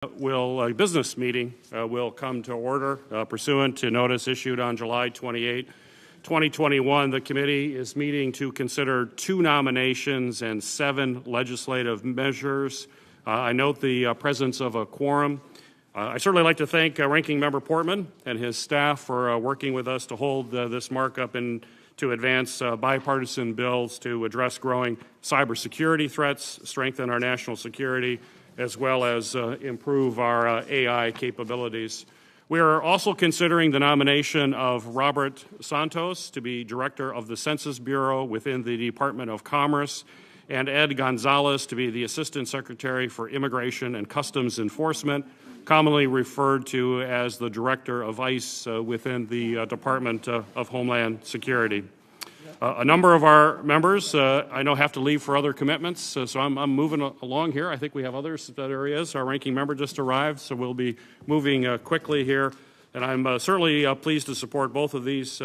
Business meeting will come to order pursuant to notice issued on July 28, 2021. The committee is meeting to consider 2 nominations and 7 legislative measures. I note the presence of a quorum. I certainly like to thank Ranking Member Portman and his staff for working with us to hold this markup and to advance bipartisan bills to address growing cybersecurity threats, strengthen our national security, as well as improve our AI capabilities. We are also considering the nomination of Robert Santos to be Director of the Census Bureau within the Department of Commerce, and Ed Gonzalez to be the Assistant Secretary for Immigration and Customs Enforcement, commonly referred to as the Director of ICE within the Department of Homeland Security. A number of our members, I know, have to leave for other commitments, so I'm moving along here. I think we have others. There he is. Our ranking member just arrived, so we'll be moving quickly here. And I'm certainly pleased to support both of these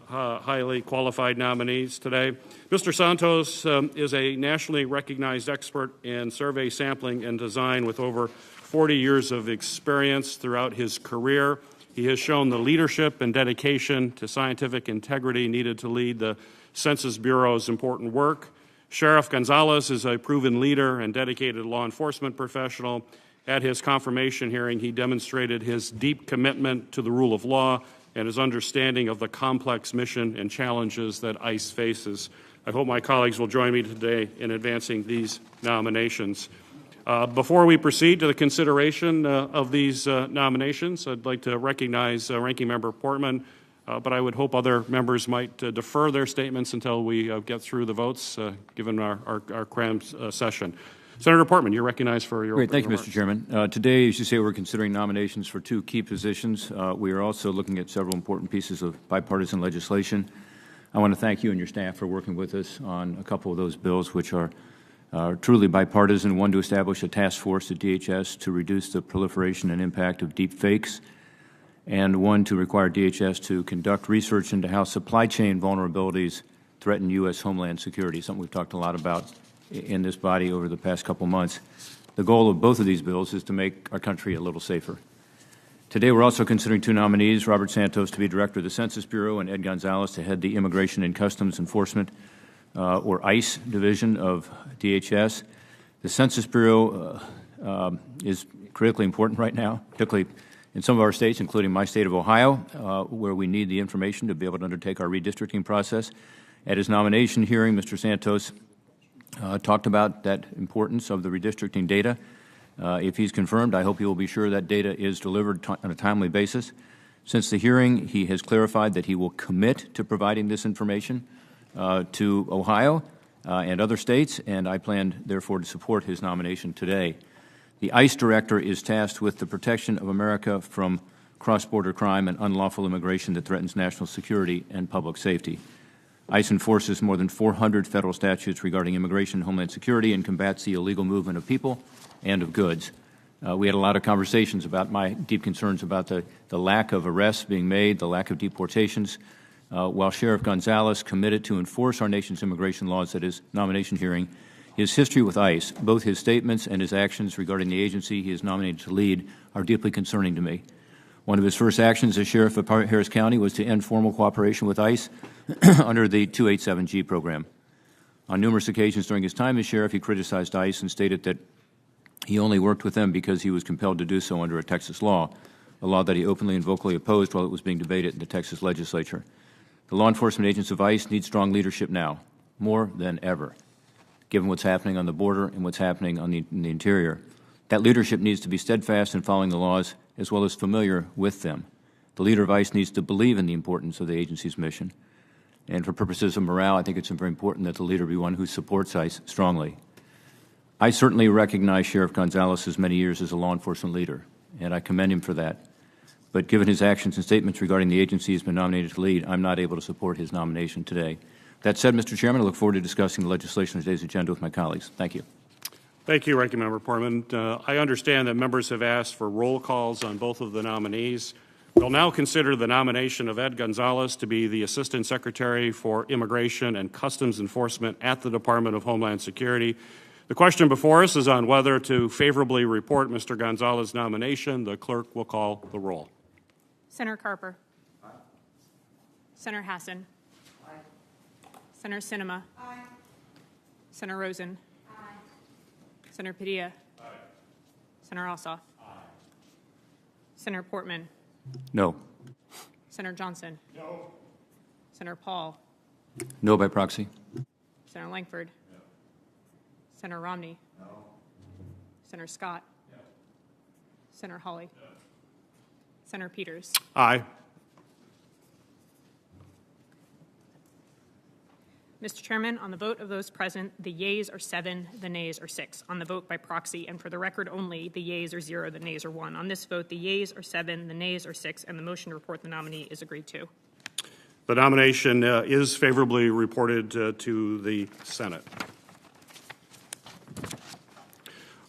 highly qualified nominees today. Mr. Santos is a nationally recognized expert in survey sampling and design with over 40 years of experience throughout his career. He has shown the leadership and dedication to scientific integrity needed to lead the Census Bureau's important work. Sheriff Gonzalez is a proven leader and dedicated law enforcement professional. At his confirmation hearing, he demonstrated his deep commitment to the rule of law and his understanding of the complex mission and challenges that ICE faces. I hope my colleagues will join me today in advancing these nominations. Before we proceed to the consideration of these nominations, I'd like to recognize Ranking Member Portman, but I would hope other members might defer their statements until we get through the votes, given our crammed session. Senator Portman, you're recognized for your Great. Thank you, remarks. Mr. Chairman. Today, as you say, we're considering nominations for 2 key positions. We are also looking at several important pieces of bipartisan legislation. I want to thank you and your staff for working with us on a couple of those bills, which are truly bipartisan. One, to establish a task force at DHS to reduce the proliferation and impact of deep fakes, and one to require DHS to conduct research into how supply chain vulnerabilities threaten U.S. Homeland Security, something we've talked a lot about in this body over the past couple months. The goal of both of these bills is to make our country a little safer. Today, we're also considering 2 nominees, Robert Santos to be Director of the Census Bureau and Ed Gonzalez to head the Immigration and Customs Enforcement or ICE division of DHS. The Census Bureau is critically important right now, particularly in some of our states, including my state of Ohio, where we need the information to be able to undertake our redistricting process. At his nomination hearing, Mr. Santos talked about that importance of the redistricting data. If he's confirmed, I hope he will be sure that data is delivered on a timely basis. Since the hearing, he has clarified that he will commit to providing this information to Ohio and other states, and I plan, therefore, to support his nomination today. The ICE Director is tasked with the protection of America from cross-border crime and unlawful immigration that threatens national security and public safety. ICE enforces more than 400 federal statutes regarding immigration and homeland security and combats the illegal movement of people and of goods. We had a lot of conversations about my deep concerns about the lack of arrests being made, the lack of deportations. While Sheriff Gonzalez committed to enforce our nation's immigration laws at his nomination hearing, his history with ICE, both his statements and his actions regarding the agency he is nominated to lead, are deeply concerning to me. One of his first actions as Sheriff of Harris County was to end formal cooperation with ICE under the 287G program. On numerous occasions during his time as Sheriff, he criticized ICE and stated that he only worked with them because he was compelled to do so under a Texas law, a law that he openly and vocally opposed while it was being debated in the Texas legislature. The law enforcement agents of ICE need strong leadership now, more than ever, given what's happening on the border and what's happening in the interior. That leadership needs to be steadfast in following the laws as well as familiar with them. The leader of ICE needs to believe in the importance of the agency's mission. And for purposes of morale, I think it's very important that the leader be one who supports ICE strongly. I certainly recognize Sheriff Gonzalez's many years as a law enforcement leader, and I commend him for that. But given his actions and statements regarding the agency he's been nominated to lead, I'm not able to support his nomination today. That said, Mr. Chairman, I look forward to discussing the legislation on today's agenda with my colleagues. Thank you. Thank you, Ranking Member Portman. I understand that members have asked for roll calls on both of the nominees. We'll now consider the nomination of Ed Gonzalez to be the Assistant Secretary for Immigration and Customs Enforcement at the Department of Homeland Security. The question before us is on whether to favorably report Mr. Gonzalez's nomination. The clerk will call the roll. Senator Carper. Aye. Senator Hassan. Aye. Senator Sinema. Aye. Senator Rosen. Aye. Senator Padilla. Aye. Senator Ossoff. Aye. Senator Portman. No. Senator Johnson. No. Senator Paul. No by proxy. Senator Langford. No. Senator Romney. No. Senator Scott. No. Senator Hawley. No. Senator Peters. Aye. Mr. Chairman, on the vote of those present, the yeas are 7, the nays are 6. On the vote by proxy, and for the record only, the yeas are 0, the nays are 1. On this vote, the yeas are 7, the nays are 6, and the motion to report the nominee is agreed to. The nomination is favorably reported to the Senate.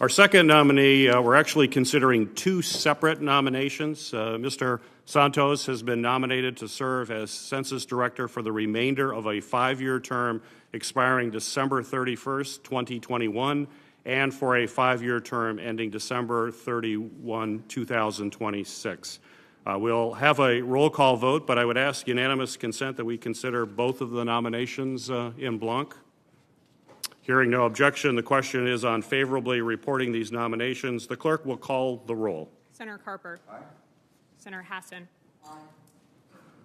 Our second nominee, we're actually considering two separate nominations. Mr. Santos has been nominated to serve as Census Director for the remainder of a 5-year term expiring December 31st, 2021, and for a 5-year term ending December 31, 2026. We'll have a roll call vote, but I would ask unanimous consent that we consider both of the nominations en bloc. Hearing no objection, the question is on favorably reporting these nominations. The clerk will call the roll. Senator Carper. Aye. Senator Hassan. Aye.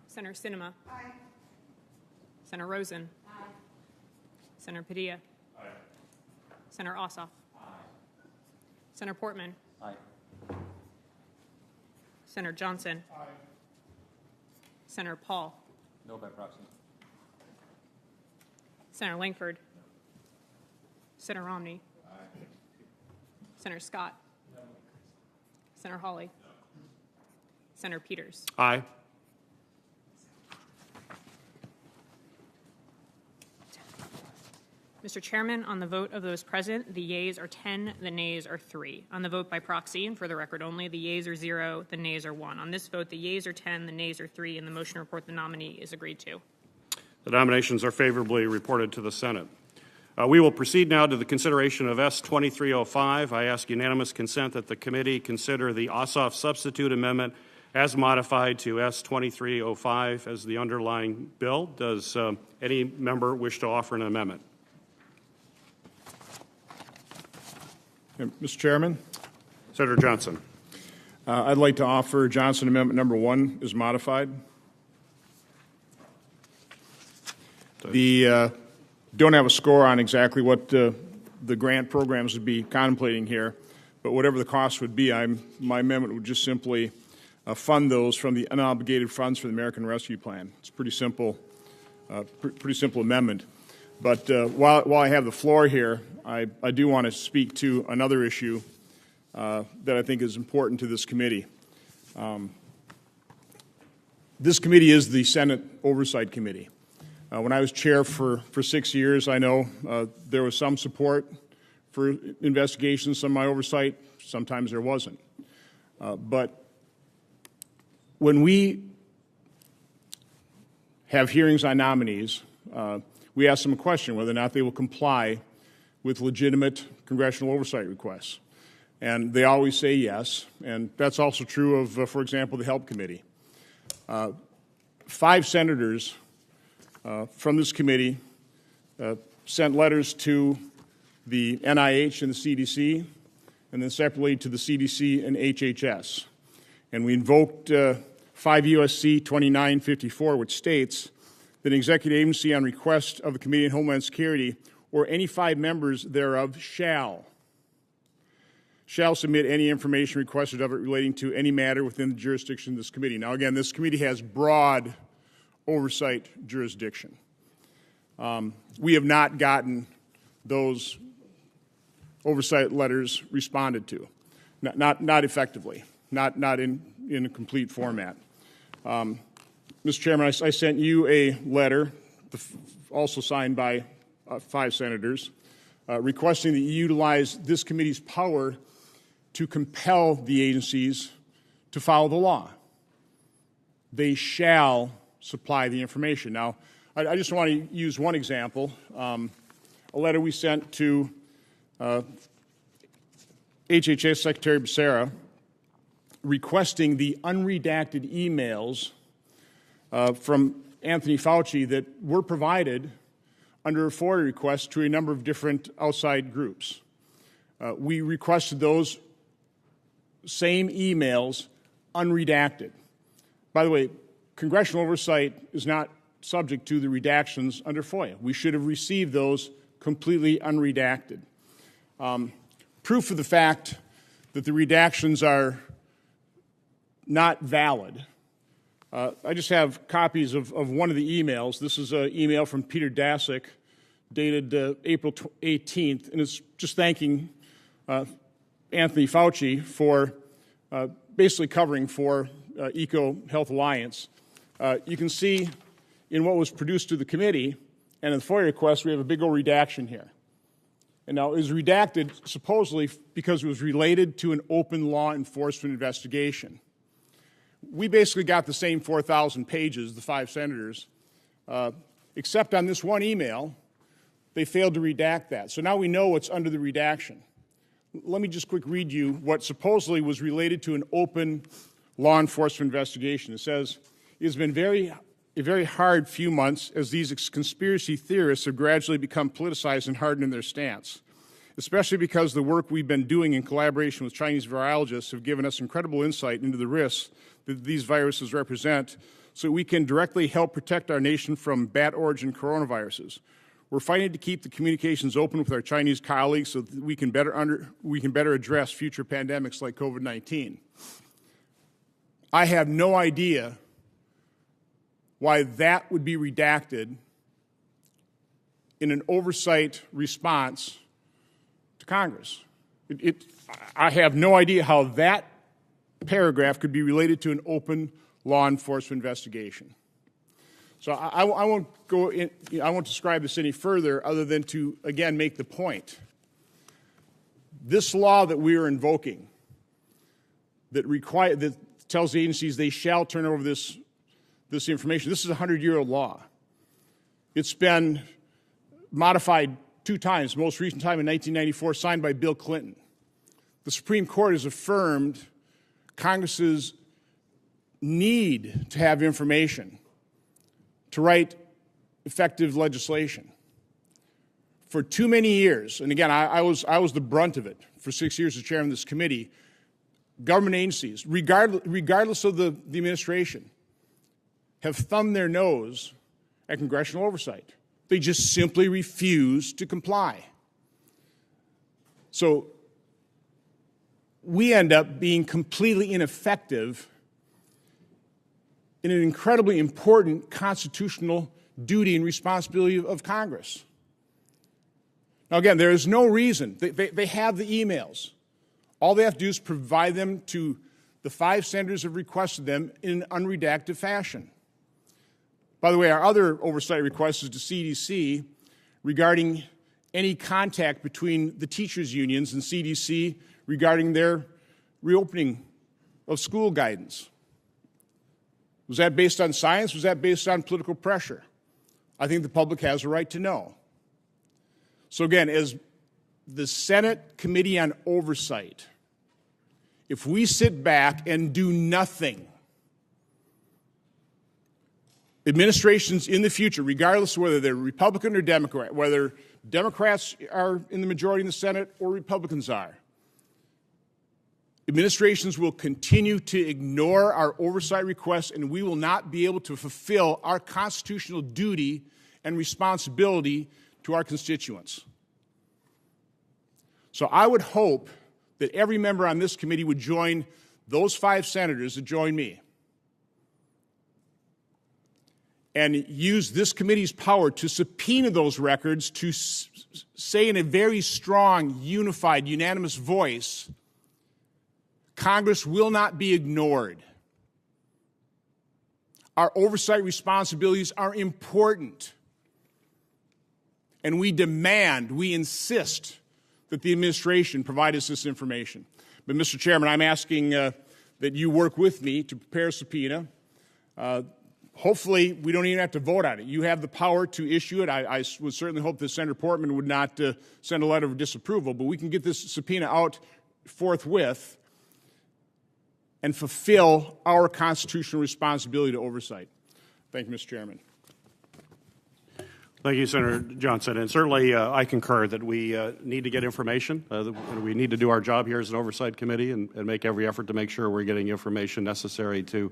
Senator Sinema. Aye. Senator Rosen. Aye. Senator Padilla. Aye. Senator Ossoff. Aye. Senator Portman. Aye. Senator Johnson. Aye. Senator Paul. No by proxy. Senator Langford. No. Senator Romney. Aye. Senator Scott. No. Senator Hawley. No. Senator Peters. Aye. Mr. Chairman, on the vote of those present, the yeas are 10, the nays are 3. On the vote by proxy, and for the record only, the yeas are 0, the nays are 1. On this vote, the yeas are 10, the nays are 3, and the motion to report the nominee is agreed to. The nominations are favorably reported to the Senate. We will proceed now to the consideration of S-2305. I ask unanimous consent that the committee consider the Ossoff substitute amendment as modified to S-2305 as the underlying bill. Does any member wish to offer an amendment? Mr. Chairman, Senator Johnson. I'd like to offer Johnson Amendment number 1 is modified. Don't have a score on exactly what the grant programs would be contemplating here, but whatever the cost would be, my amendment would just simply fund those from the unobligated funds for the American Rescue Plan. It's a pretty simple amendment. But while I have the floor here, I do want to speak to another issue that I think is important to this committee. This committee is the Senate Oversight Committee. When I was chair for 6 years, I know there was some support for investigations, some of my oversight. Sometimes there wasn't. But when we have hearings on nominees, we ask them a question whether or not they will comply with legitimate congressional oversight requests. And they always say yes, and that's also true of, for example, the Help Committee. 5 senators from this committee sent letters to the NIH and the CDC, and then separately to the CDC and HHS. And we invoked 5 U.S.C. 2954, which states that an executive agency on request of the Committee on Homeland Security or any 5 members thereof shall submit any information requested of it relating to any matter within the jurisdiction of this committee. Now, again, this committee has broad oversight jurisdiction. We have not gotten those oversight letters responded to, not effectively, not in a complete format. Mr. Chairman, I sent you a letter, also signed by 5 senators, requesting that you utilize this committee's power to compel the agencies to follow the law. They shall supply the information. Now, I just want to use one example, a letter we sent to HHS Secretary Becerra requesting the unredacted emails from Anthony Fauci that were provided under a FOIA request to a number of different outside groups. We requested those same emails unredacted. By the way, congressional oversight is not subject to the redactions under FOIA. We should have received those completely unredacted. Proof of the fact that the redactions are not valid. I just have copies of one of the emails. This is an email from Peter Daszak dated April 18th, and it's just thanking Anthony Fauci for basically covering for EcoHealth Alliance. You can see in what was produced to the committee and in the FOIA request, we have a big old redaction here. And now it was redacted supposedly because it was related to an open law enforcement investigation. We basically got the same 4,000 pages, the 5 senators, except on this one email, they failed to redact that. So now we know what's under the redaction. Let me just quick read you what supposedly was related to an open law enforcement investigation. It says, it has been a very hard few months as these conspiracy theorists have gradually become politicized and hardened in their stance, especially because the work we've been doing in collaboration with Chinese virologists have given us incredible insight into the risks that these viruses represent so we can directly help protect our nation from bat-origin coronaviruses. We're fighting to keep the communications open with our Chinese colleagues so that we can better address future pandemics like COVID-19. I have no idea why that would be redacted in an oversight response to Congress. I have no idea how that paragraph could be related to an open law enforcement investigation. So I won't go in, I won't describe this any further other than to, again, make the point. This law that we are invoking that tells the agencies they shall turn over this information, this is a 100-year-old law. It's been modified 2 times, most recent time in 1994, signed by Bill Clinton. The Supreme Court has affirmed Congress's need to have information to write effective legislation. For too many years, and again, I was the brunt of it for 6 years as chairman of this committee, government agencies, regardless of the administration, have thumbed their nose at congressional oversight. They just simply refuse to comply. So we end up being completely ineffective in an incredibly important constitutional duty and responsibility of Congress. Now, again, there is no reason. They have the emails. All they have to do is provide them to the 5 senators who have requested them in an unredacted fashion. By the way, our other oversight request is to CDC regarding any contact between the teachers' unions and CDC regarding their reopening of school guidance. Was that based on science? Was that based on political pressure? I think the public has a right to know. So again, as the Senate Committee on Oversight, if we sit back and do nothing, administrations in the future, regardless of whether they're Republican or Democrat, whether Democrats are in the majority in the Senate or Republicans are, administrations will continue to ignore our oversight requests, and we will not be able to fulfill our constitutional duty and responsibility to our constituents. So I would hope that every member on this committee would join those 5 senators that join me and use this committee's power to subpoena those records to say in a very strong, unified, unanimous voice, Congress will not be ignored. Our oversight responsibilities are important. And we demand, we insist that the administration provide us this information. But, Mr. Chairman, I'm asking that you work with me to prepare a subpoena. hopefully, we don't even have to vote on it. You have the power to issue it. I would certainly hope that Senator Portman would not send a letter of disapproval, but we can get this subpoena out forthwith and fulfill our constitutional responsibility to oversight. Thank you, Mr. Chairman. Thank you, Senator Johnson. And certainly I concur that we need to get information. We need to do our job here as an oversight committee and make every effort to make sure we're getting information necessary to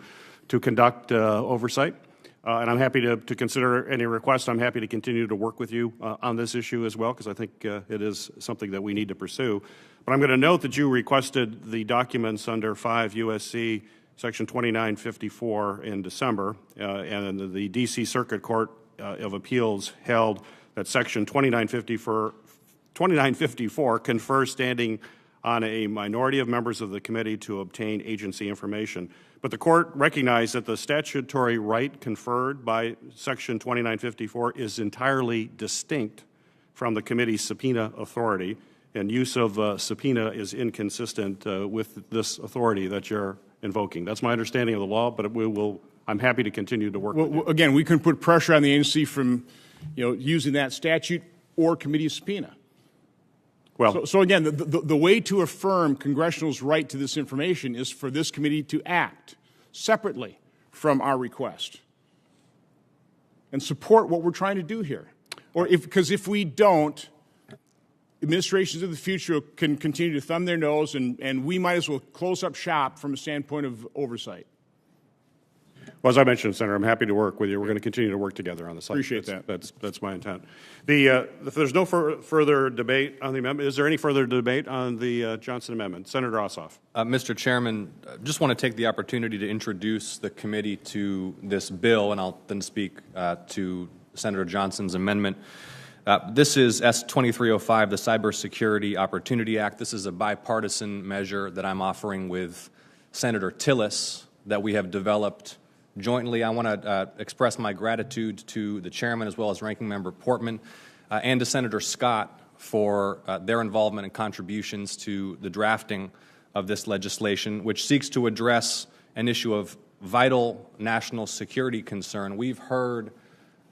conduct oversight. And I'm happy to consider any requests. I'm happy to continue to work with you on this issue as well, because I think it is something that we need to pursue. But I'm going to note that you requested the documents under 5 U.S.C. Section 2954 in December, and the D.C. Circuit Court of Appeals held that Section 2954 confers standing on a minority of members of the committee to obtain agency information. But the court recognized that the statutory right conferred by Section 2954 is entirely distinct from the committee's subpoena authority, and use of subpoena is inconsistent with this authority that you're invoking. That's my understanding of the law, but I'm happy to continue to work with you. Again, we can put pressure on the agency from using that statute or committee subpoena. Well, So again, the way to affirm congressional's right to this information is for this committee to act separately from our request and support what we're trying to do here. Because if we don't, administrations of the future can continue to thumb their nose, and we might as well close up shop from a standpoint of oversight. Well, as I mentioned, Senator, I'm happy to work with you. We're going to continue to work together on this. Appreciate that. That's my intent. If there's no further debate on the amendment, is there any further debate on the Johnson amendment? Senator Ossoff. Mr. Chairman, just want to take the opportunity to introduce the committee to this bill, and I'll then speak to Senator Johnson's amendment. This is S-2305, the Cybersecurity Opportunity Act. This is a bipartisan measure that I'm offering with Senator Tillis that we have developed jointly. I want to express my gratitude to the chairman as well as Ranking Member Portman and to Senator Scott for their involvement and contributions to the drafting of this legislation, which seeks to address an issue of vital national security concern. We've heard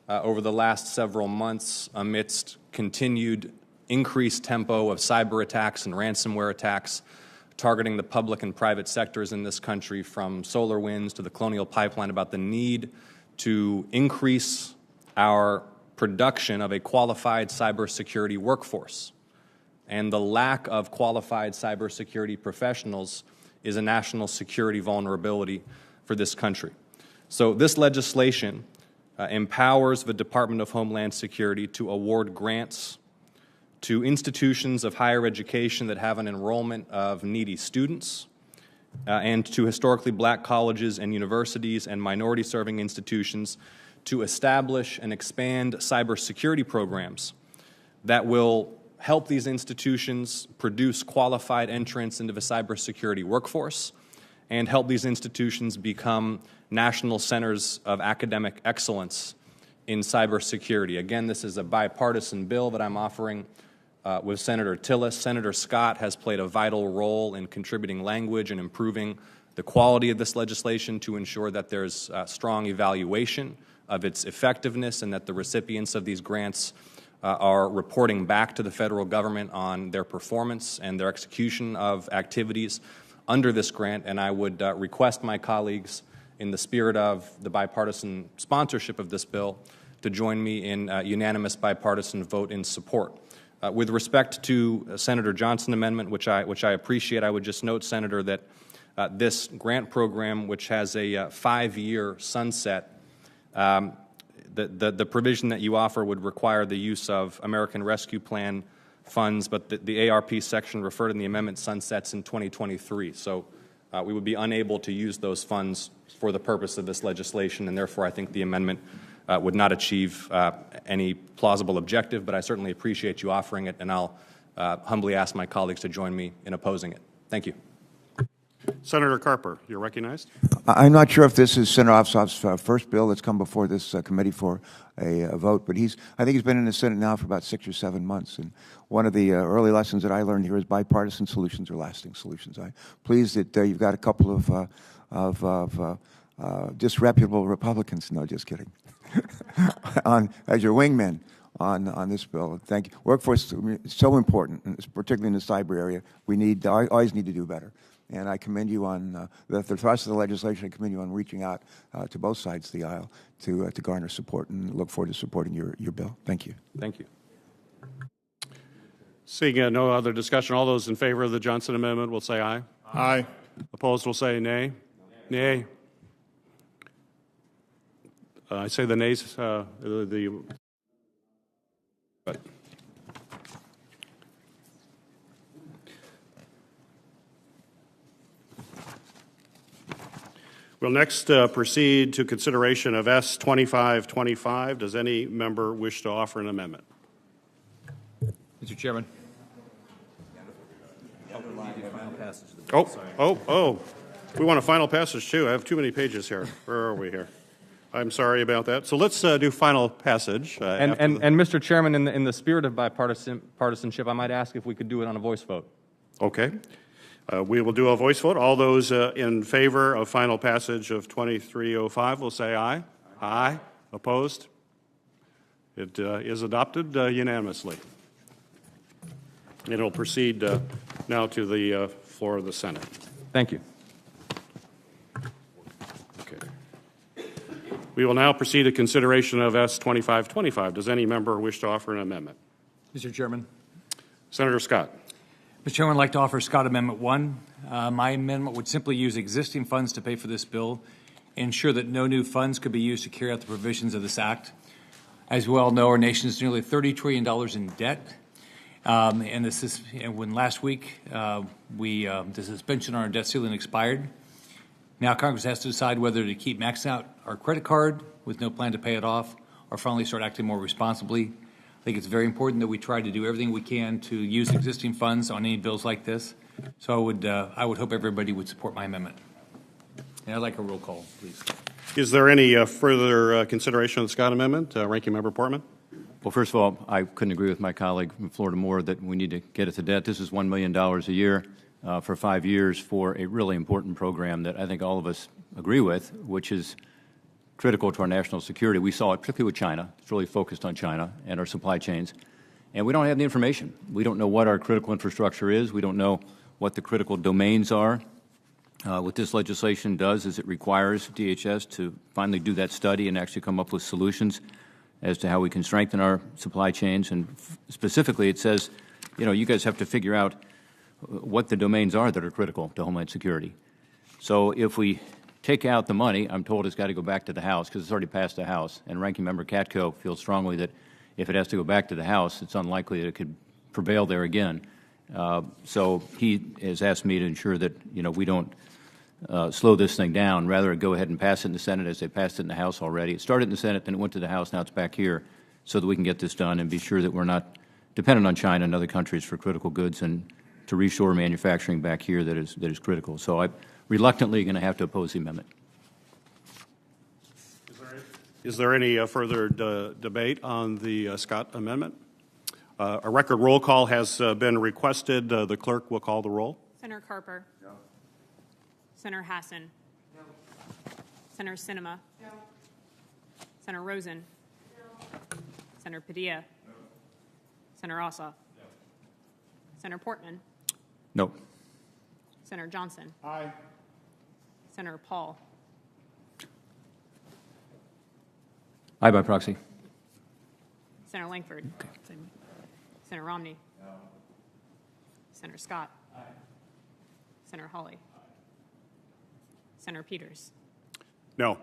over the last several months, amidst continued increased tempo of cyber attacks and ransomware attacks targeting the public and private sectors in this country, from SolarWinds to the Colonial Pipeline, about the need to increase our production of a qualified cybersecurity workforce. And the lack of qualified cybersecurity professionals is a national security vulnerability for this country. So this legislation empowers the Department of Homeland Security to award grants to institutions of higher education that have an enrollment of needy students, and to historically black colleges and universities and minority-serving institutions to establish and expand cybersecurity programs that will help these institutions produce qualified entrants into the cybersecurity workforce and help these institutions become national centers of academic excellence in cybersecurity. Again, this is a bipartisan bill that I'm offering with Senator Tillis. Senator Scott has played a vital role in contributing language and improving the quality of this legislation to ensure that there's strong evaluation of its effectiveness and that the recipients of these grants are reporting back to the federal government on their performance and their execution of activities under this grant. And I would request my colleagues, in the spirit of the bipartisan sponsorship of this bill, to join me in a unanimous bipartisan vote in support. With respect to Senator Johnson amendment, which I appreciate, I would just note, Senator, that this grant program, which has a 5-year sunset, the provision that you offer would require the use of American Rescue Plan funds, but the ARP section referred in the amendment sunsets in 2023. So we would be unable to use those funds for the purpose of this legislation, and therefore I think the amendment would not achieve any plausible objective, but I certainly appreciate you offering it, and I'll humbly ask my colleagues to join me in opposing it. Thank you. Senator Carper, you're recognized. I'm not sure if this is Senator Ossoff's first bill that's come before this committee for a vote, but I think he's been in the Senate now for about 6 or 7 months, and one of the early lessons that I learned here is bipartisan solutions are lasting solutions. I'm pleased that you've got a couple of disreputable Republicans. No, just kidding. As your wingmen on this bill. Thank you. Workforce is so important, and particularly in the cyber area. We always need to do better. And I commend you on the thrust of the legislation. I commend you on reaching out to both sides of the aisle to garner support, and look forward to supporting your bill. Thank you. Thank you. Seeing no other discussion, all those in favor of the Johnson amendment will say aye. Aye. Opposed will say nay. Nay. I say the nays. We'll next proceed to consideration of S 2525. Does any member wish to offer an amendment? Mr. Chairman. We want a final passage too. I have too many pages here. Where are we here? I'm sorry about that. So let's do final passage. And Mr. Chairman, in the spirit of bipartisanship, I might ask if we could do it on a voice vote. Okay. We will do a voice vote. All those in favor of final passage of 2305 will say aye. Aye. Opposed? It is adopted unanimously. It will proceed now to the floor of the Senate. Thank you. Okay. We will now proceed to consideration of S 2525. Does any member wish to offer an amendment? Mr. Chairman. Senator Scott. Mr. Chairman, I'd like to offer Scott Amendment 1. My amendment would simply use existing funds to pay for this bill, ensure that no new funds could be used to carry out the provisions of this act. As we all know, our nation is nearly $30 trillion in debt. When last week the suspension on our debt ceiling expired, now Congress has to decide whether to keep maxing out our credit card with no plan to pay it off, or finally start acting more responsibly. I think it's very important that we try to do everything we can to use existing funds on any bills like this. So I would hope everybody would support my amendment. And I'd like a roll call, please. Is there any further consideration of the Scott Amendment? Ranking Member Portman? Well, first of all, I couldn't agree with my colleague from Florida more that we need to get at the debt. This is $1 million a year for 5 years for a really important program that I think all of us agree with, which is critical to our national security. We saw it particularly with China. It's really focused on China and our supply chains. And we don't have the information. We don't know what our critical infrastructure is. We don't know what the critical domains are. What this legislation does is it requires DHS to finally do that study and actually come up with solutions as to how we can strengthen our supply chains. And specifically, it says, you guys have to figure out what the domains are that are critical to Homeland Security. So if we take out the money, I'm told it's got to go back to the House because it's already passed the House. And Ranking Member Katko feels strongly that if it has to go back to the House, it's unlikely that it could prevail there again. So he has asked me to ensure that, we don't slow this thing down. Rather, go ahead and pass it in the Senate as they passed it in the House already. It started in the Senate, then it went to the House, now it's back here, so that we can get this done and be sure that we're not dependent on China and other countries for critical goods, and to reshore manufacturing back here that is critical. So I'm reluctantly going to have to oppose the amendment. Is there any further debate on the Scott Amendment? A record roll call has been requested. The clerk will call the roll. Senator Carper. No. Senator Hassan. No. Senator Sinema. No. Senator Rosen. No. Senator Padilla. No. Senator Assa. No. Senator Portman. No. Senator Johnson. Aye. Senator Paul. Aye by proxy. Senator Langford. Okay. Senator Romney. No. Senator Scott. Aye. Senator Hawley. Aye. Senator Peters. No.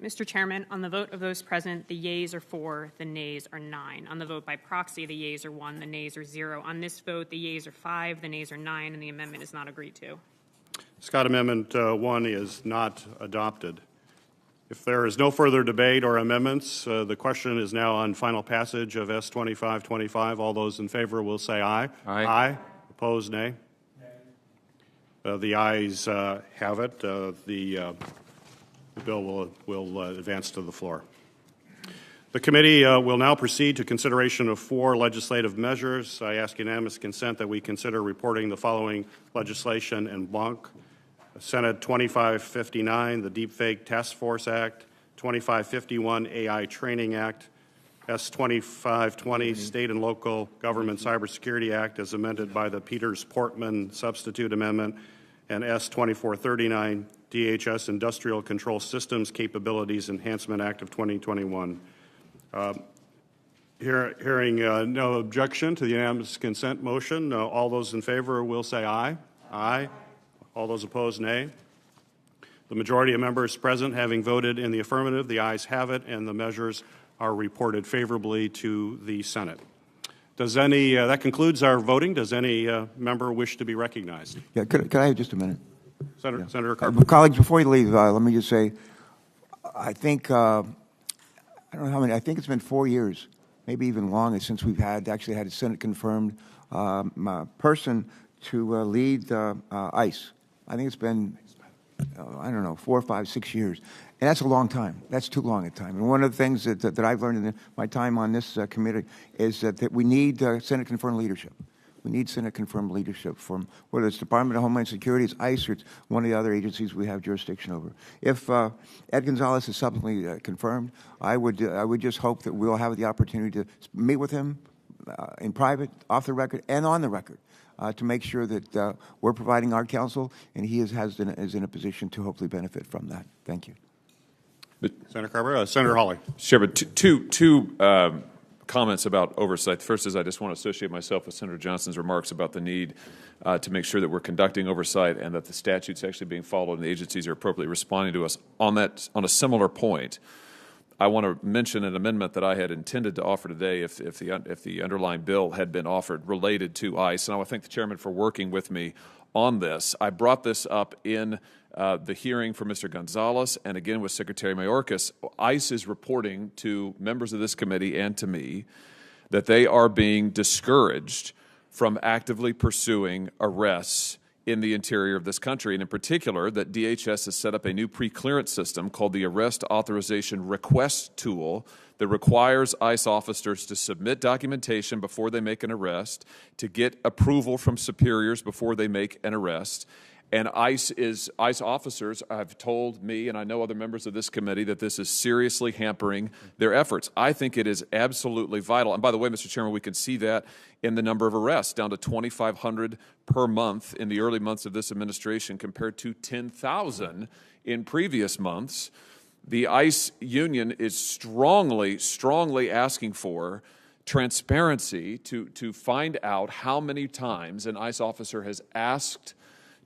Mr. Chairman, on the vote of those present, the yeas are 4, the nays are 9. On the vote by proxy, the yeas are 1, the nays are 0. On this vote, the yeas are 5, the nays are 9, and the amendment is not agreed to. Scott Amendment 1 is not adopted. If there is no further debate or amendments, the question is now on final passage of S 2525. All those in favor will say aye. Aye. Aye. Opposed, nay. The ayes have it. The bill will advance to the floor. The committee will now proceed to consideration of 4 legislative measures. I ask unanimous consent that we consider reporting the following legislation en bloc. Senate 2559, the Deepfake Task Force Act, 2551 AI Training Act, S2520 State and Local Government Cybersecurity Act as amended by the Peters-Portman Substitute Amendment, and S2439 DHS Industrial Control Systems Capabilities Enhancement Act of 2021. Hearing no objection to the unanimous consent motion, all those in favor will say aye. Aye. All those opposed, nay. The majority of members present having voted in the affirmative, the ayes have it, and the measures are reported favorably to the Senate. Does any, that concludes our voting. Does any member wish to be recognized? Yeah, could I have just a minute? Senator Carper. Colleagues, before you leave, let me just say, I think, I don't know how many, I think it's been 4 years, maybe even longer, since we've actually had a Senate-confirmed person to lead ICE. I think it's been, I don't know, 4, 5, 6 years. And that's a long time. That's too long a time. And one of the things that I've learned in my time on this committee is that we need Senate-confirmed leadership. We need Senate-confirmed leadership from whether it's Department of Homeland Security, it's ICE, or it's one of the other agencies we have jurisdiction over. If Ed Gonzalez is subsequently confirmed, I would just hope that we'll have the opportunity to meet with him in private, off the record, and on the record, to make sure that we're providing our counsel, and he is in a position to hopefully benefit from that. Thank you. Senator Carper. Senator Hawley. Sure, but two comments about oversight. The first is I just want to associate myself with Senator Johnson's remarks about the need to make sure that we're conducting oversight and that the statutes actually being followed and the agencies are appropriately responding to us. On a similar point, I want to mention an amendment that I had intended to offer today if the underlying bill had been offered related to ICE. And I want to thank the chairman for working with me on this. I brought this up in the hearing for Mr. Gonzalez and again with Secretary Mayorkas. ICE is reporting to members of this committee and to me that they are being discouraged from actively pursuing arrests in the interior of this country, and in particular that DHS has set up a new pre-clearance system called the Arrest Authorization Request Tool that requires ICE officers to submit documentation before they make an arrest, to get approval from superiors before they make an arrest. And ICE officers have told me, and I know other members of this committee, that this is seriously hampering their efforts. I think it is absolutely vital. And by the way, Mr. Chairman, we can see that in the number of arrests, down to 2,500 per month in the early months of this administration compared to 10,000 in previous months. The ICE union is strongly asking for transparency to find out how many times an ICE officer has asked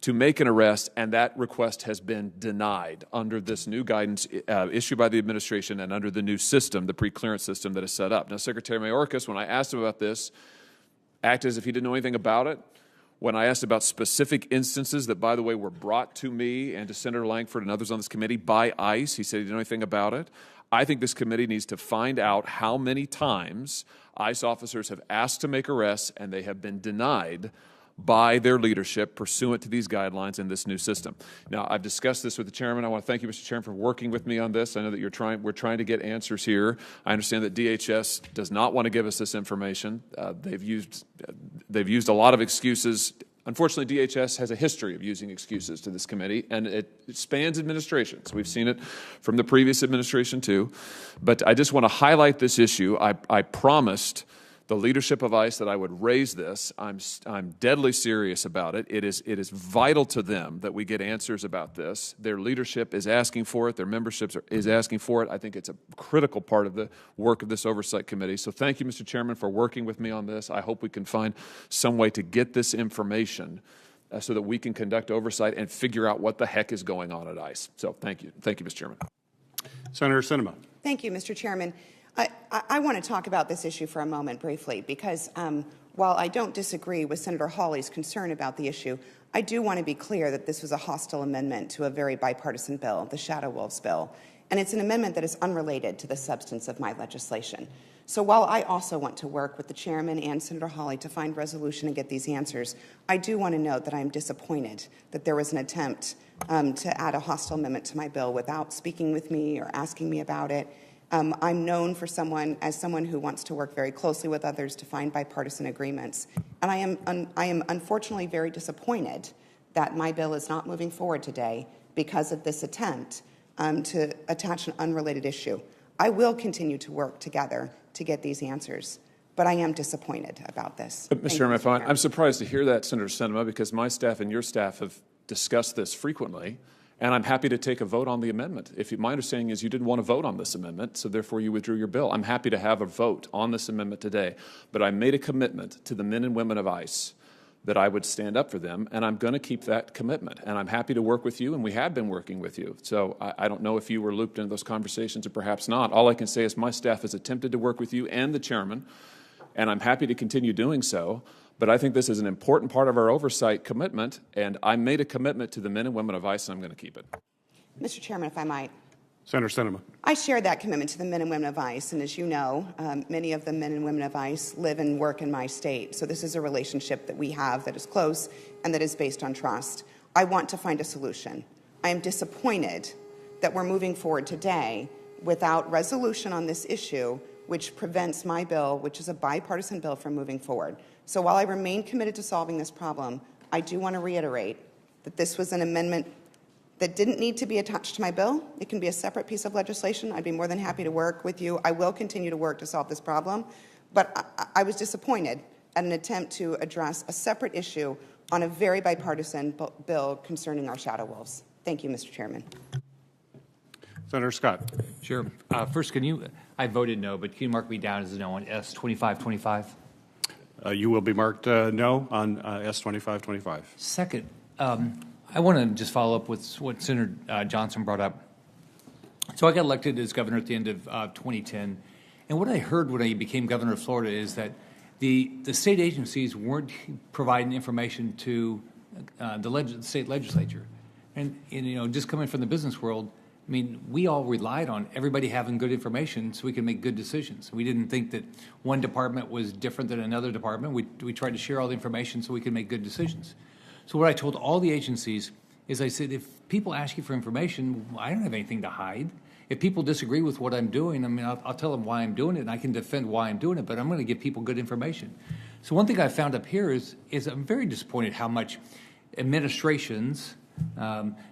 to make an arrest, and that request has been denied under this new guidance issued by the administration and under the new system, the pre-clearance system that is set up. Now, Secretary Mayorkas, when I asked him about this, acted as if he didn't know anything about it. When I asked about specific instances that, by the way, were brought to me and to Senator Langford and others on this committee by ICE, he said he didn't know anything about it. I think this committee needs to find out how many times ICE officers have asked to make arrests and they have been denied by their leadership pursuant to these guidelines in this new system. Now, I've discussed this with the chairman. I want to thank you, Mr. Chairman, for working with me on this. I know that we're trying to get answers here. I understand that DHS does not want to give us this information. They've used a lot of excuses. Unfortunately, DHS has a history of using excuses to this committee, and it spans administrations. We've seen it from the previous administration, too. But I just want to highlight this issue. I promised the leadership of ICE that I would raise this. I'm deadly serious about it. It is vital to them that we get answers about this. Their leadership is asking for it. Their membership is asking for it. I think it's a critical part of the work of this Oversight Committee. So thank you, Mr. Chairman, for working with me on this. I hope we can find some way to get this information so that we can conduct oversight and figure out what the heck is going on at ICE. So thank you. Thank you, Mr. Chairman. Senator Sinema. Thank you, Mr. Chairman. I want to talk about this issue for a moment briefly because while I don't disagree with Senator Hawley's concern about the issue, I do want to be clear that this was a hostile amendment to a very bipartisan bill, the Shadow Wolves bill, and it's an amendment that is unrelated to the substance of my legislation. So while I also want to work with the chairman and Senator Hawley to find resolution and get these answers, I do want to note that I'm disappointed that there was an attempt to add a hostile amendment to my bill without speaking with me or asking me about it. I'm known as someone who wants to work very closely with others to find bipartisan agreements. And I am unfortunately very disappointed that my bill is not moving forward today because of this attempt to attach an unrelated issue. I will continue to work together to get these answers, but I am disappointed about this. Mr. Chairman, I'm surprised to hear that, Senator Sinema, because my staff and your staff have discussed this frequently, and I'm happy to take a vote on the amendment. My understanding is you didn't want to vote on this amendment, so therefore you withdrew your bill. I'm happy to have a vote on this amendment today, but I made a commitment to the men and women of ICE that I would stand up for them, and I'm going to keep that commitment. And I'm happy to work with you, and we have been working with you. So I don't know if you were looped into those conversations or perhaps not. All I can say is my staff has attempted to work with you and the chairman, and I'm happy to continue doing so. But I think this is an important part of our oversight commitment, and I made a commitment to the men and women of ICE, and I'm going to keep it. Mr. Chairman, if I might. Senator Sinema. I share that commitment to the men and women of ICE, and as you know, many of the men and women of ICE live and work in my state. So this is a relationship that we have that is close and that is based on trust. I want to find a solution. I am disappointed that we're moving forward today without resolution on this issue, which prevents my bill, which is a bipartisan bill, from moving forward. So while I remain committed to solving this problem, I do want to reiterate that this was an amendment that didn't need to be attached to my bill. It can be a separate piece of legislation. I'd be more than happy to work with you. I will continue to work to solve this problem. But I was disappointed at an attempt to address a separate issue on a very bipartisan bill concerning our shadow wolves. Thank you, Mr. Chairman. Senator Scott. Sure. First, I voted no, but can you mark me down as a no on S-2525? You will be marked no on S-2525. Second, I want to just follow up with what Senator Johnson brought up. So I got elected as governor at the end of 2010, and what I heard when I became governor of Florida is that the state agencies weren't providing information to the state legislature. And just coming from the business world, I mean, we all relied on everybody having good information so we could make good decisions. We didn't think that one department was different than another department. We tried to share all the information so we could make good decisions. So what I told all the agencies is I said, if people ask you for information, I don't have anything to hide. If people disagree with what I'm doing, I mean, I'll tell them why I'm doing it, and I can defend why I'm doing it, but I'm going to give people good information. So one thing I found up here is I'm very disappointed how much administrations,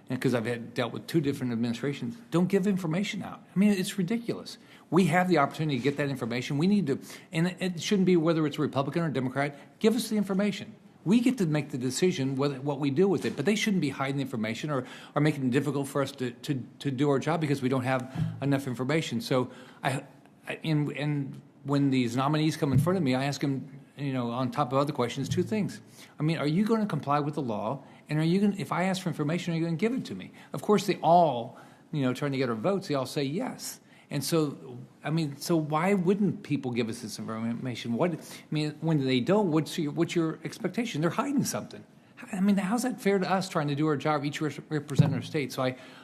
because I've dealt with 2 different administrations, don't give information out. I mean, it's ridiculous. We have the opportunity to get that information. We need to, and it shouldn't be whether it's a Republican or Democrat, give us the information. We get to make the decision what we do with it, but they shouldn't be hiding the information or making it difficult for us to do our job because we don't have enough information. So and when these nominees come in front of me, I ask them, on top of other questions, 2 things. I mean, are you going to comply with the law? And are you going? If I ask for information, are you going to give it to me? Of course, they all, trying to get our votes, they all say yes. And so, I mean, so why wouldn't people give us this information? When they don't, what's your expectation? They're hiding something. I mean, how's that fair to us trying to do our job, each represent our state? So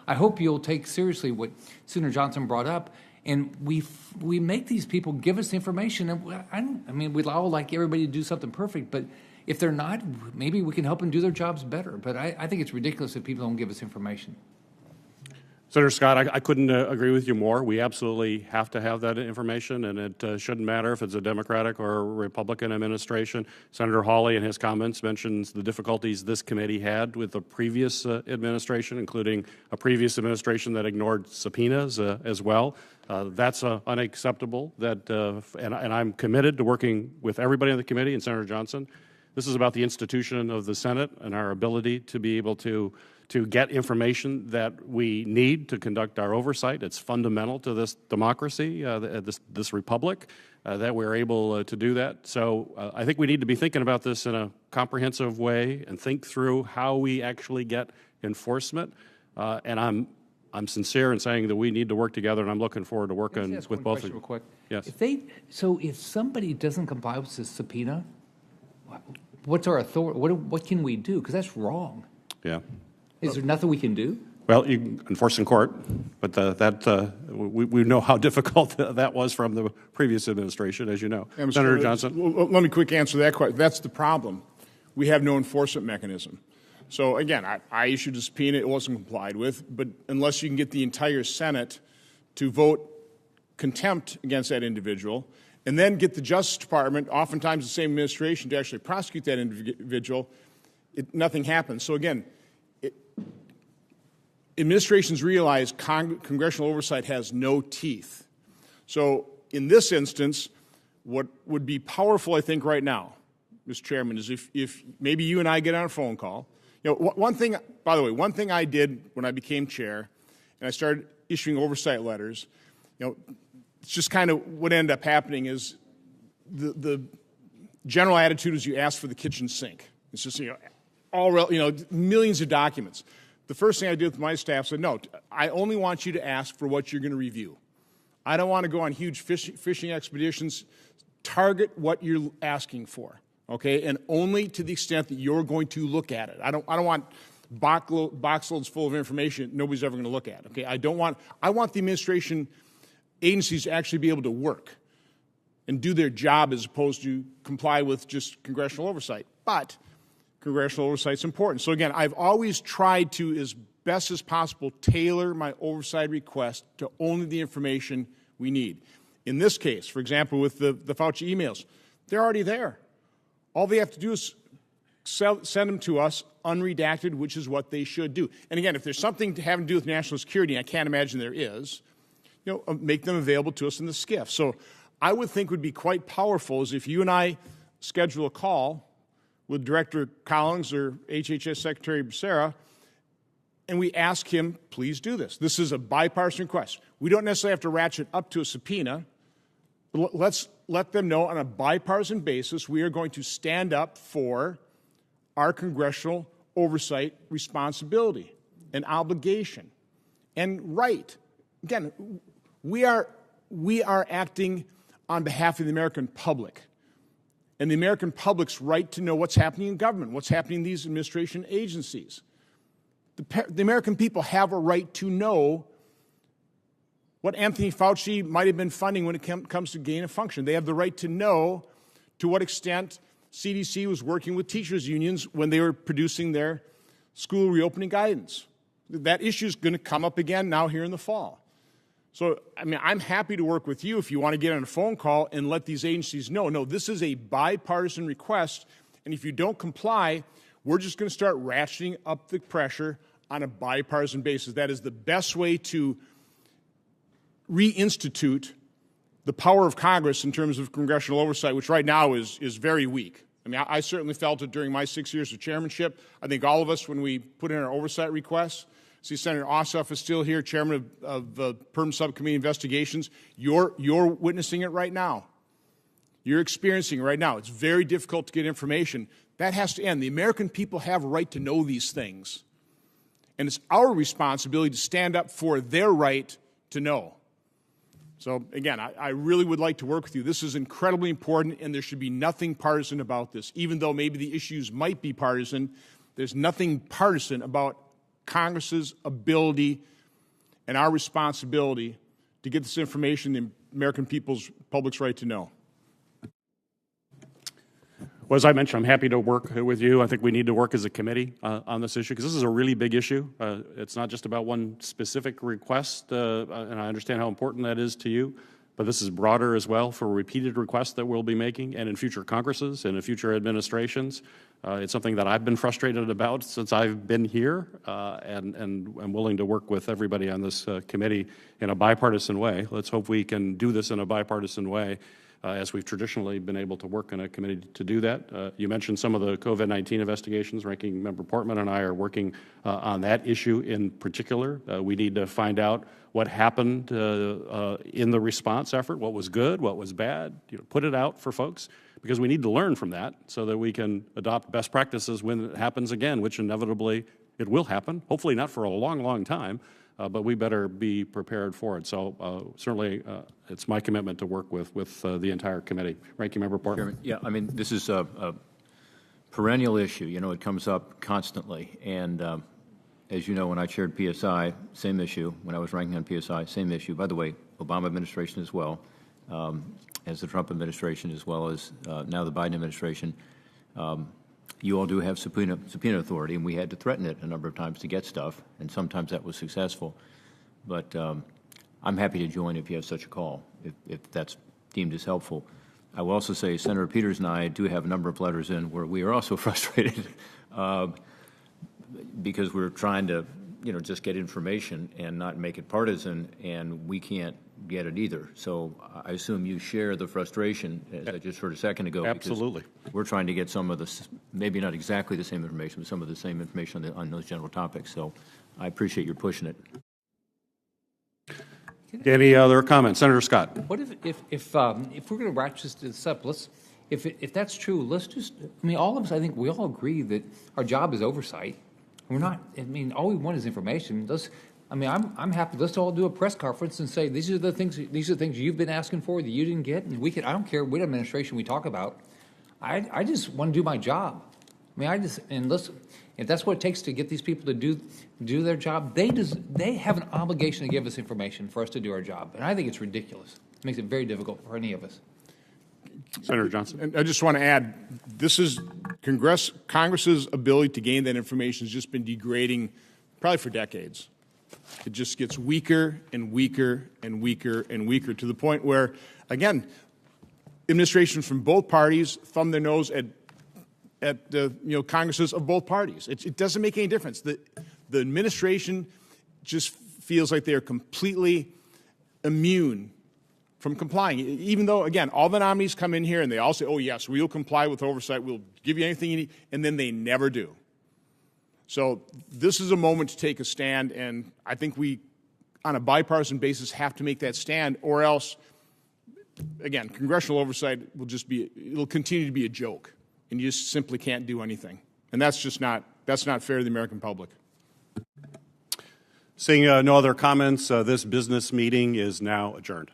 I hope you'll take seriously what Senator Johnson brought up, and we make these people give us the information. And we'd all like everybody to do something perfect, but if they're not, maybe we can help them do their jobs better. But I think it's ridiculous if people don't give us information. Senator Scott, I couldn't agree with you more. We absolutely have to have that information, and it shouldn't matter if it's a Democratic or a Republican administration. Senator Hawley, in his comments, mentions the difficulties this committee had with the previous administration, including a previous administration that ignored subpoenas as well. That's unacceptable. And I'm committed to working with everybody on the committee and Senator Johnson. This is about the institution of the Senate and our ability to be able to get information that we need to conduct our oversight. It's fundamental to this democracy, this republic, that we're able to do that. So I think we need to be thinking about this in a comprehensive way and think through how we actually get enforcement. And I'm sincere in saying that we need to work together, and I'm looking forward to working with both of you. Real quick. Yes. If somebody doesn't comply with this subpoena, what's our authority? What can we do? Because that's wrong. Yeah. Is there nothing we can do? Well, you can enforce in court, but we know how difficult that was from the previous administration, as you know. Yeah, Senator Johnson? Let me quick answer that question. That's the problem. We have no enforcement mechanism. So, again, I issued a subpoena. It wasn't complied with. But unless you can get the entire Senate to vote contempt against that individual, and then get the Justice Department, oftentimes the same administration, to actually prosecute that individual, nothing happens. So again, administrations realize congressional oversight has no teeth. So in this instance, what would be powerful, I think, right now, Mr. Chairman, is if maybe you and I get on a phone call. You know, one thing, by the way, one thing I did when I became chair and I started issuing oversight letters, you know, it's just kind of what ended up happening is the general attitude is you ask for the kitchen sink. It's just, millions of documents. The first thing I did with my staff said, no, I only want you to ask for what you're going to review. I don't want to go on huge fishing expeditions. Target what you're asking for, okay? And only to the extent that you're going to look at it. I don't want box loads full of information nobody's ever going to look at, okay? I want the administration agencies to actually be able to work and do their job as opposed to comply with just congressional oversight. But congressional oversight is important. So again, I've always tried to, as best as possible, tailor my oversight request to only the information we need. In this case, for example, with the Fauci emails, they're already there. All they have to do is send them to us unredacted, which is what they should do. And again, if there's something having to do with national security, and I can't imagine there is, make them available to us in the SCIF. So I would think would be quite powerful is if you and I schedule a call with Director Collins or HHS Secretary Becerra, and we ask him, please do this. This is a bipartisan request. We don't necessarily have to ratchet up to a subpoena, but let's let them know on a bipartisan basis we are going to stand up for our congressional oversight responsibility and obligation and right. Again, we are acting on behalf of the American public and the American public's right to know what's happening in government, what's happening in these administration agencies. The American people have a right to know what Anthony Fauci might have been funding when it comes to gain of function. They have the right to know to what extent CDC was working with teachers' unions when they were producing their school reopening guidance. That issue is going to come up again now here in the fall. So, I mean, I'm happy to work with you if you want to get on a phone call and let these agencies know, no, this is a bipartisan request, and if you don't comply, we're just going to start ratcheting up the pressure on a bipartisan basis. That is the best way to reinstitute the power of Congress in terms of congressional oversight, which right now is very weak. I mean, I certainly felt it during my 6 years of chairmanship. I think all of us, when we put in our oversight requests, see Senator Ossoff is still here, chairman of the PERM Subcommittee Investigations. You're witnessing it right now. You're experiencing it right now. It's very difficult to get information. That has to end. The American people have a right to know these things. And it's our responsibility to stand up for their right to know. So, again, I really would like to work with you. This is incredibly important, and there should be nothing partisan about this. Even though maybe the issues might be partisan, there's nothing partisan about Congress's ability and our responsibility to get this information the American public's right to know. Well, as I mentioned, I'm happy to work with you. I think we need to work as a committee on this issue because this is a really big issue. It's not just about one specific request, and I understand how important that is to you, but this is broader as well for repeated requests that we'll be making and in future Congresses and in future administrations. It's something that I've been frustrated about since I've been here, and I'm willing to work with everybody on this committee in a bipartisan way. Let's hope we can do this in a bipartisan way. As we've traditionally been able to work in a committee to do that. You mentioned some of the COVID-19 investigations. Ranking Member Portman and I are working on that issue in particular. We need to find out what happened in the response effort, what was good, what was bad, put it out for folks, because we need to learn from that so that we can adopt best practices when it happens again, which inevitably it will happen, hopefully not for a long, long time. But we better be prepared for it. So certainly it's my commitment to work with the entire committee. Ranking Member Portman. Yeah, I mean, this is a perennial issue. You know, it comes up constantly. And as you know, when I chaired PSI, same issue. When I was ranking on PSI, same issue. By the way, Obama administration as well, as the Trump administration, as well as now the Biden administration. You all do have subpoena authority, and we had to threaten it a number of times to get stuff, and sometimes that was successful. But I'm happy to join if you have such a call, if that's deemed as helpful. I will also say Senator Peters and I do have a number of letters in where we are also frustrated because we're trying to, just get information and not make it partisan, and we can't get it either. So I assume you share the frustration, as I just heard a second ago. Absolutely. We're trying to get some of the, maybe not exactly the same information, but some of the same information on those general topics. So I appreciate your pushing it. Any other comments? Senator Scott. What if we're going to ratchet this up, if that's true, let's just, all of us, I think we all agree that our job is oversight. We're not, all we want is information. I'm happy. Let's all do a press conference and say, these are the things you've been asking for that you didn't get. And I don't care what administration we talk about. I just want to do my job. If that's what it takes to get these people to do their job, they have an obligation to give us information for us to do our job. And I think it's ridiculous. It makes it very difficult for any of us. Senator Johnson. And I just want to add, this is Congress's ability to gain that information has just been degrading probably for decades. It just gets weaker and weaker and weaker and weaker to the point where, again, administrations from both parties thumb their nose at the Congresses of both parties. It doesn't make any difference. The administration just feels like they are completely immune from complying, even though, again, all the nominees come in here and they all say, oh, yes, we'll comply with oversight, we'll give you anything you need, and then they never do. So this is a moment to take a stand, and I think we, on a bipartisan basis, have to make that stand, or else, again, congressional oversight it'll continue to be a joke, and you just simply can't do anything. And that's not fair to the American public. Seeing no other comments, this business meeting is now adjourned.